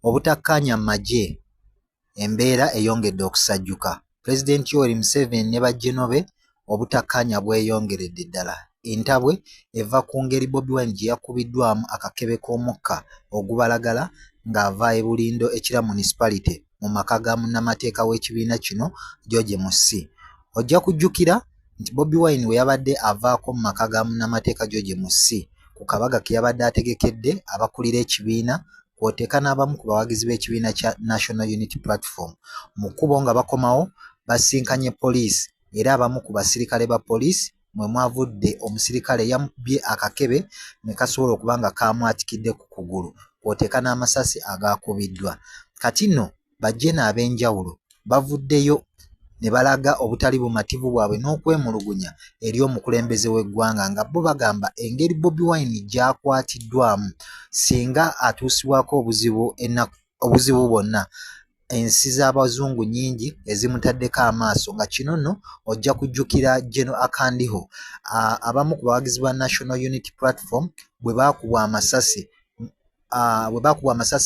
obutakkaanya magye embeera eyongedde okusajjuka. President Yoweri Museveni ne bajjeno be obutakkaanya bweyongeredde ddala. Entabwe eva ku ngeri Bobi Wine gye yakubiddwamu akakebe k'omukka ogubalagala ng'ava e Bulindo ekira municipality mu maka ga munnamateeka w'ekibiina kino George Musi. Ojja kujjukira nti Bobi Wine we yabadde avaako mu maka ga munnamateeka George Musi ku kabaga ke yabadde ategekedde abakulira ekibiina kw'oteeka n'abamu ku bawagizi b'ekibiina kya National Unity Platform. Mu kkubo nga bakomawo basinkanye poliisi era abamu ku basirikale ba poliisi mwe mwavudde omusirikale yamubye akakebe ne kasobola okuba nga kamwatikidde ku kugulu kw'oteeka n'amasasi agaakubiddwa. Kati nno bajjeno ab'enjawulo bavuddeyo ne balaga obutali bumativu bwabwe n'okwemulugunya eri omukulembeze w'eggwanga nga bo bagamba engeri Bobi Wine gy'akwatiddwamu singa atuusibwako obuzibu bwonna. Ensi z'abazungu nnyingi ezimutaddeko amaaso nga kino nno ojja kujjukira General Akandiho abamu ku bawagizi ba National Unity Platform bwe baakubwa amasasi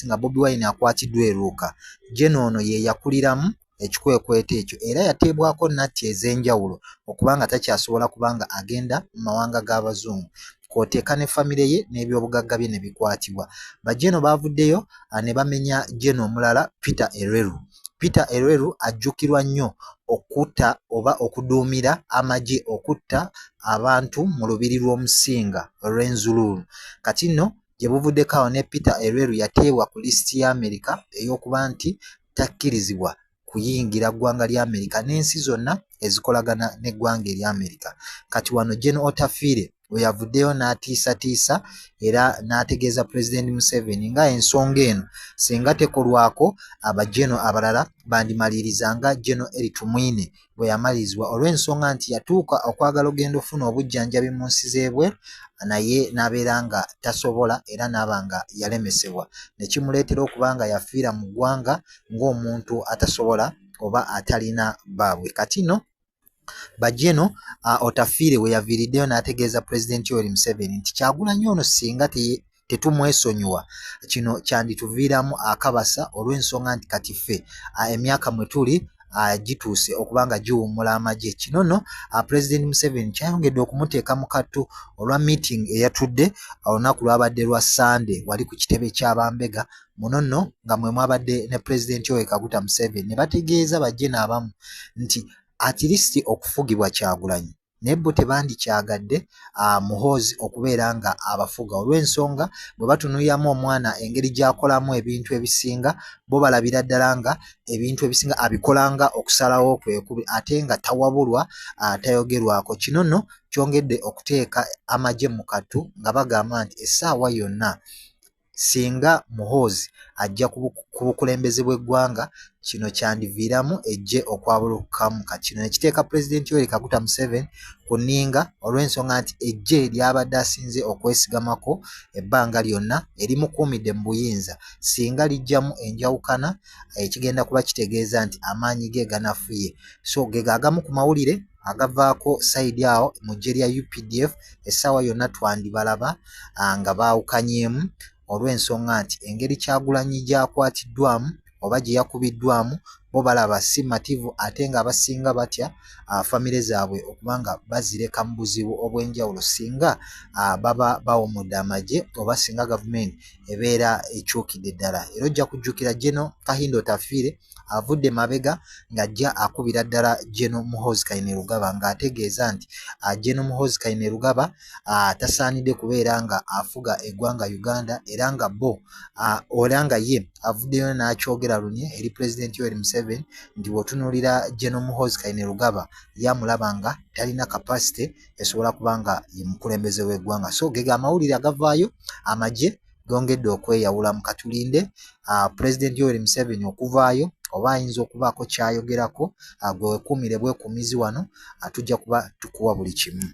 nga Bobi Wine akwatiddwa eruuka. General ono ye yakuliramu ekikwekweto ekyo era yateebwako nnatti ez'enjawulo okuba nga takyasobola kuba nga agenda mu mawanga g'abazungu kw'oteeka ne famire ye n'ebyobugagga bye ne bikwatibwa. Bajjeno baavuddeyo ne bamenya Jeno omulala Peter Elweru. Peter Elweru ajjukirwa nnyo okutta oba okuduumira amagye okutta abantu mu lubiri lw'omusinga olw'enzululu. Kati nno gye buvuddeko awo ne Peter Elweru yateebwa ku lisiti y'Amerika ey'okuba nti takkirizibwa kuyingira ggwanga lya Amerika n'ensi zonna ezikolagana n'eggwanga ery'Amerika. Kati wano General Otafiire we yavuddeyo n'atiisatiisa era n'ategeeza President Museveni nga ensonga eno singa tekolwako abajeno abalala bandimalirizanga General Eric Mwine bwe yamalirizibwa olw'ensonga nti yatuuka okwagala ogenda ofuna obujjanjabi mu nsi z'ebweru naye n'abeera nga tasobola era n'aba nga yalemesebwa ne kimuleetera okuba nga yafiira mu ggwanga ng'omuntu atasobola oba atalina baabwe. Kati nno bajjeno Otafiire we yaviiriddeyo n'ategeeza President Yoweri Museveni nti Kyagulanyi ono singa tetumwesonyiwa kino kyandituviiramu akabasa olw'ensonga nti kati ffe emyaka mwe tuli gituuse okuba nga giwummula amagye. Kino nno President Museveni kyayongedde okumuteeka mu kattu olwa meeting eyatudde olunaku lwabadde lwa Sunday wali ku kitebe ky'Abambega muno nno nga mwe mwabadde ne President Yoweri Kaguta Museveni ne bategeeza bajjeno abamu nti at least okufugibwa Kyagulanyi naye bo tebandikyagadde Muhoozi okubeera nga abafuga olw'ensonga bwe batunuuliramu omwana engeri gy'akolamu ebintu ebisinga bo balabira ddala nga ebintu ebisinga abikolanga okusalawo kwekubi ate nga tawabulwa tayogerwako. Kino nno kyongedde okuteeka amagye mu kattu nga bagamba nti essaawa yonna singa Muhoozi ajja ku bukulembeze bw'eggwanga kino kyandiviiramu ejje okwabulukamu. Kino ne kiteeka President Yoweri Kaguta Museveni ku nninga olw'ensonga nti ejje lyabadde asinze okwesigamako ebbanga lyonna erimukuumidde mu buyinza singa lijjamu enjawukana ekigenda kuba kitegeeza nti amaanyi ge ganafuye. So ge agamu ku mawulire agavaako sayidi awo mu ggye lya UPDF essaawa yonna twandibalaba nga baawukanyeemu olw'ensonga nti engeri Kyagulanyi gy'akwatiddwamu oba gye yakubiddwamu bo balaba si mativu ate nga abasinga batya famire zaabwe okuba nga bazireka mu buzibu obw'enjawulo singa baba bawummudde amagye oba singa gavumenti ebeera ekyukidde ddala. Era ojja kujjukira General Kahindo Otafiire avudde mabega ng'ajja akubira ddala General Muhoozi Kainerugaba ng'ategeeza nti General Muhoozi Kainerugaba tasaanidde kubeera nga afuga eggwanga Uganda era nga bo era nga ye avuddeyo n'akyogera lunye eri President Yoweri Museveni nti bw'otunuulira General Muhoozi Kainerugaba yamulaba nga talina capacity esobola kuba nga ye mukulembeze w'eggwanga. So ge amawulire agavaayo amagye gongedde okweyawulamu. Katulinde President Yoweri Museveni okuvaayo oba ayinza okubaako ky'ayogerako gwe wekuumire bwekuumizi wano tujja kuba tukuwa buli kimu.